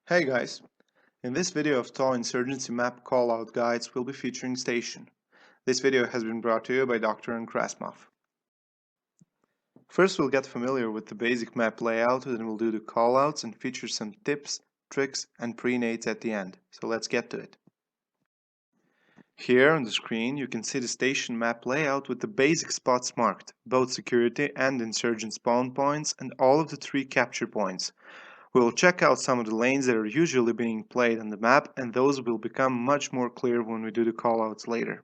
Hey guys, in this video of TAW Insurgency map callout guides we'll be featuring Station. This video has been brought to you by Dr. and Krasmov. First we'll get familiar with the basic map layout, then we'll do the callouts and feature some tips, tricks and pre-nades at the end, so let's get to it. Here on the screen you can see the station map layout with the basic spots marked, both security and insurgent spawn points and all of the 3 capture points. We will check out some of the lanes that are usually being played on the map, and those will become much more clear when we do the callouts later.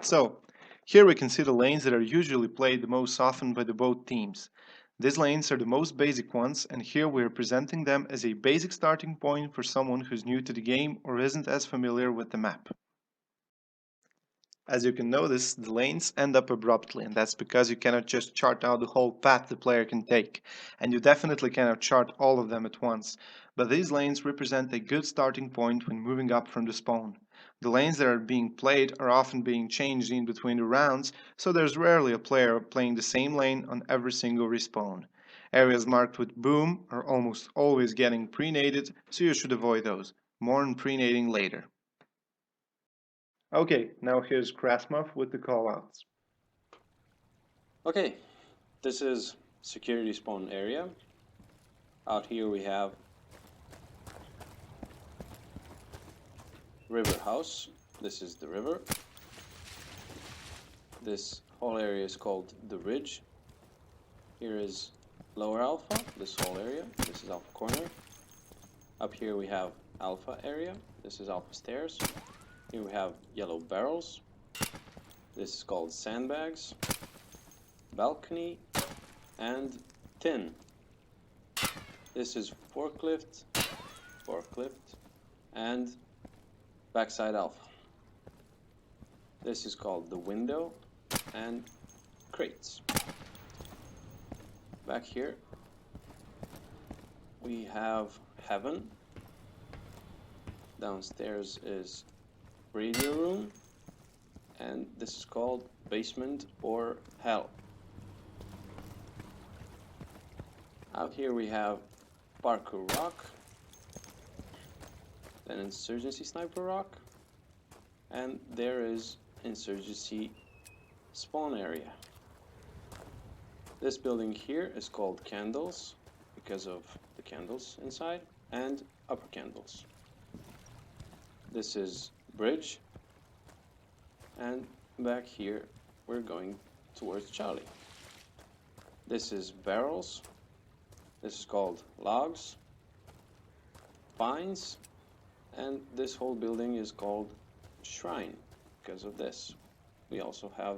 So, here we can see the lanes that are usually played the most often by the both teams. These lanes are the most basic ones, and here we are presenting them as a basic starting point for someone who's new to the game or isn't as familiar with the map. As you can notice, the lanes end up abruptly, and that's because you cannot just chart out the whole path the player can take, and you definitely cannot chart all of them at once, but these lanes represent a good starting point when moving up from the spawn. The lanes that are being played are often being changed in between the rounds, so there's rarely a player playing the same lane on every single respawn. Areas marked with boom are almost always getting pre-naded, so you should avoid those. More on pre-nading later. Okay, now here's Krasmov with the callouts. Okay, this is security spawn area. Out here we have river house. This is the river. This whole area is called the ridge. Here is lower alpha, this whole area. This is alpha corner. Up here we have alpha area. This is alpha stairs. Here we have yellow barrels. This is called sandbags, balcony, and tin. This is forklift, and backside alpha. This is called the window and crates. Back here we have heaven. Downstairs is radio room, and this is called basement or hell. Out here we have parkour rock, then insurgency sniper rock, and there is insurgency spawn area. This building here is called candles because of the candles inside, and upper candles. This is bridge, and back here we're going towards Charlie. This is barrels. This is called logs, pines, and this whole building is called shrine because of this. We also have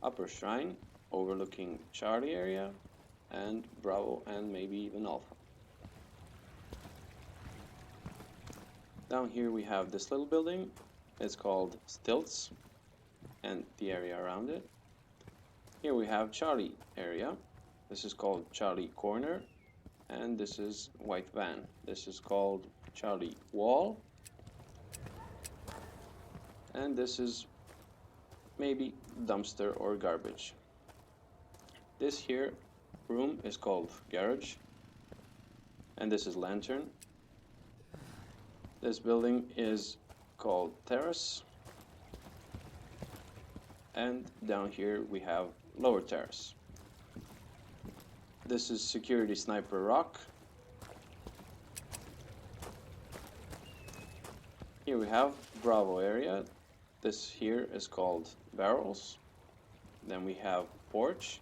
upper shrine overlooking Charlie area and Bravo and maybe even Alpha. Down here we have this little building. It's called stilts and the area around it. Here we have Charlie area. This is called Charlie corner, and this is white van. This is called Charlie wall, and this is maybe dumpster or garbage. This here room is called garage, and this is lantern. This building is called terrace, and down here we have lower terrace. This is security sniper rock. Here we have Bravo area. This here is called barrels. Then we have porch,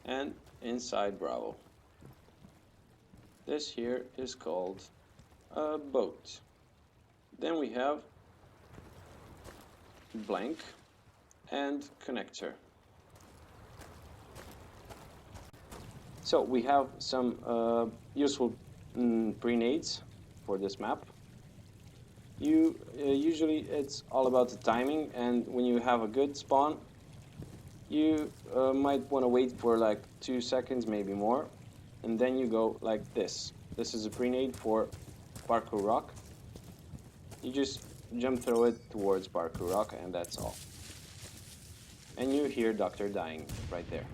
and inside Bravo. This here is called a boat. Then we have blank and connector. So we have some useful pre-nades for this map. Usually it's all about the timing, and when you have a good spawn, you might want to wait for like 2 seconds, maybe more, and then you go like this. This is a pre-nade for parkour rock. You just jump through it towards parkour rock, and that's all. And you hear Doctor dying right there.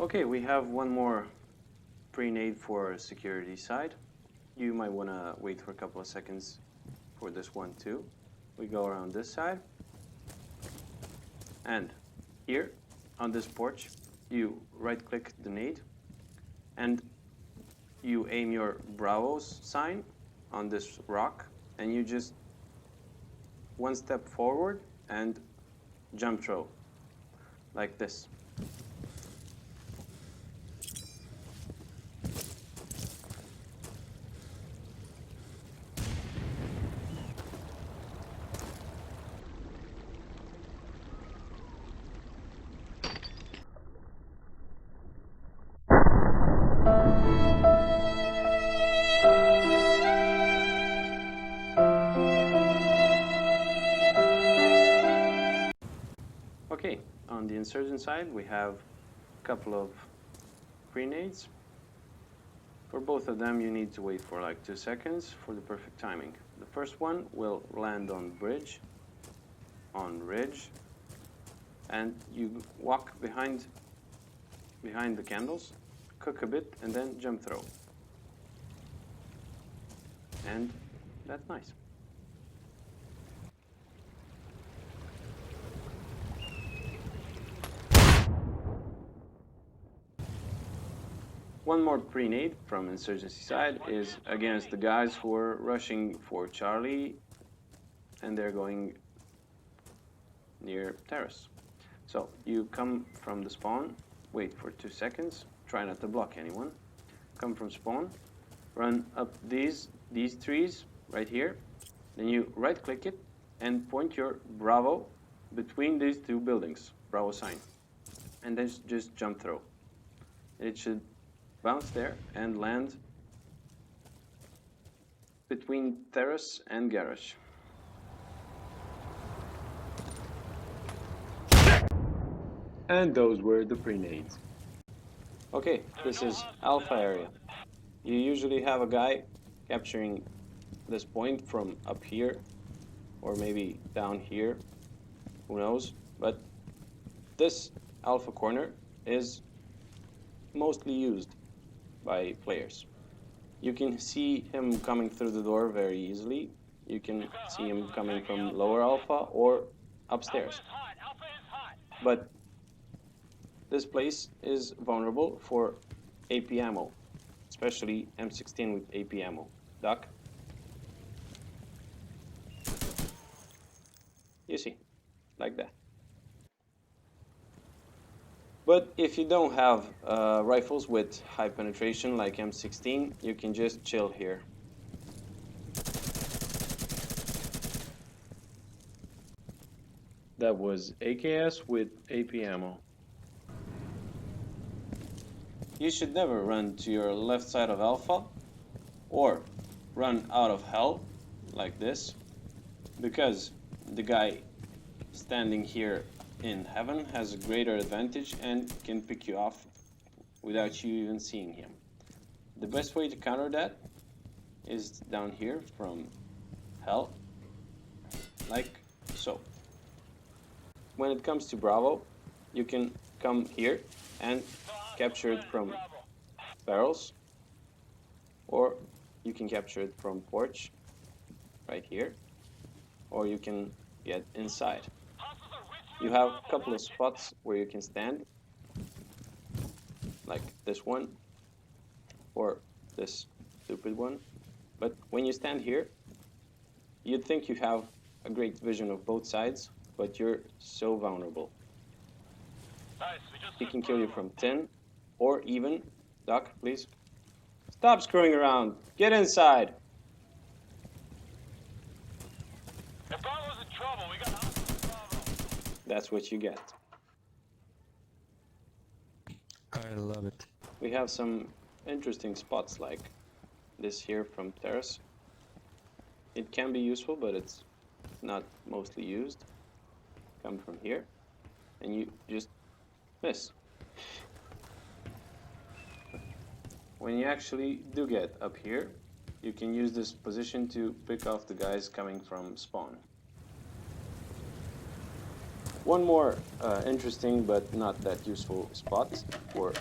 Okay, we have one more pre-nade for security side. You might want to wait for a couple of seconds for this one too. We go around this side, and here on this porch you right click the nade and you aim your Bravo sign on this rock, and you just one step forward and jump throw like this. Okay, on the insurgent side we have a couple of pre-nades. For both of them you need to wait for like 2 seconds for the perfect timing. The first one will land on bridge, on ridge, and you walk behind the candles, cook a bit, and then jump throw. And that's nice. One more pre-nade from Insurgency side is against the guys who are rushing for Charlie, and they're going near terrace. So you come from the spawn, wait for 2 seconds, try not to block anyone, come from spawn, run up these trees right here, then you right click it and point your Bravo between these 2 buildings, Bravo sign, and then just jump throw. It should bounce there and land between terrace and garage. And those were the pre-nades. Okay, this is alpha area. You usually have a guy capturing this point from up here or maybe down here, who knows, but this alpha corner is mostly used by players. You can see him coming through the door very easily. You can see him coming from lower alpha or upstairs. But this place is vulnerable for AP ammo, especially M16 with AP ammo. Duck. You see, like that. But if you don't have rifles with high penetration like M16, you can just chill here. That was AKS with AP ammo. You should never run to your left side of alpha or run out of hell like this, because the guy standing here in heaven has a greater advantage and can pick you off without you even seeing him. The best way to counter that is down here from hell, like so. When it comes to Bravo, you can come here and capture it from barrels, or you can capture it from porch right here, or you can get inside. You have a couple of spots where you can stand, like this one or this stupid one, but when you stand here you'd think you have a great vision of both sides, but you're so vulnerable. He can kill you from 10 or even, Doc, please. Stop screwing around. Get inside. If Bravo's in trouble, we got Bravo. That's what you get. I love it. We have some interesting spots like this here from terrace. It can be useful, but it's not mostly used. Come from here, and you just miss. When you actually do get up here, you can use this position to pick off the guys coming from spawn. One more interesting but not that useful spot for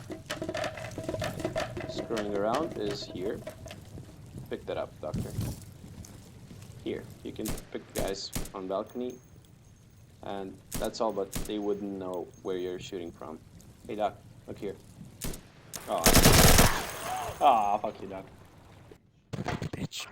screwing around is here. Pick that up, Doctor. Here, you can pick guys on balcony, and that's all, but they wouldn't know where you're shooting from. Hey, Doc, look here. Oh, fuck you, Doc. Bitch.